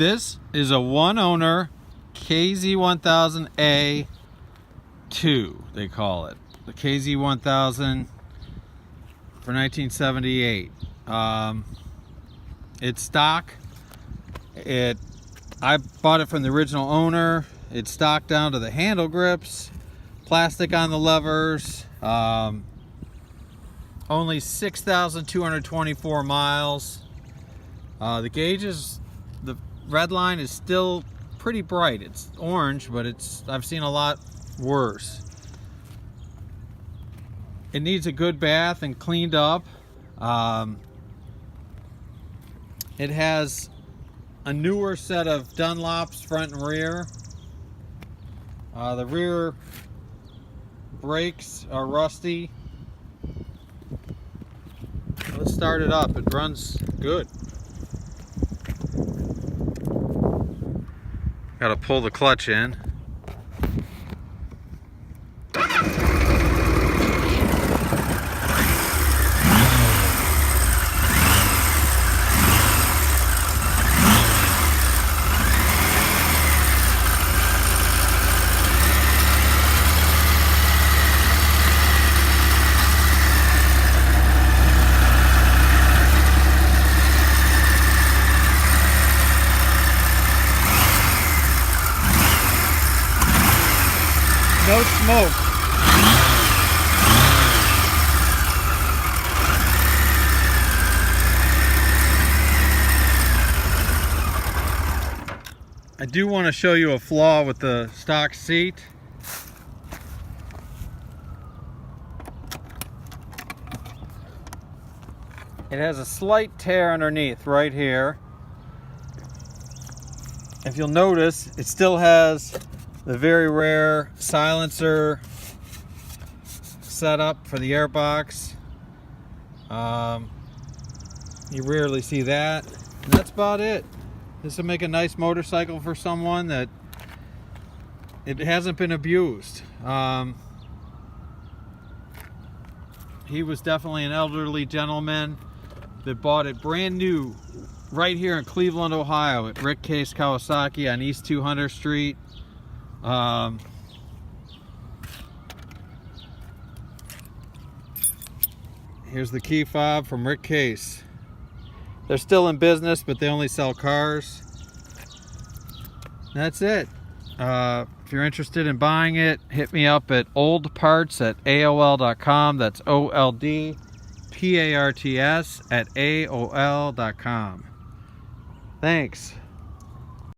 This is a one-owner KZ1000A2, they call it. The KZ1000 for 1978. It's stock. I bought it from the original owner. It's stock down to the handle grips, plastic on the levers. Only 6,224 miles. The gauges, the red line is still pretty bright. It's orange, but I've seen a lot worse. It needs a good bath and cleaned up. It has a newer set of Dunlops front and rear. The rear brakes are rusty. Let's start it up. It runs good. Got to pull the clutch in. No smoke. I do want to show you a flaw with the stock seat. It has a slight tear underneath right here. If you'll notice, it still has the very rare silencer setup for the airbox. You rarely see that. And that's about it. This will make a nice motorcycle for someone that it hasn't been abused. He was definitely an elderly gentleman that bought it brand new right here in Cleveland, Ohio at Rick Case Kawasaki on East 200 Street. Here's the key fob from Rick Case. They're still in business, but they only sell cars. That's it. If you're interested in buying it, hit me up at oldparts@aol.com. That's OLDPARTS@aol.com. Thanks.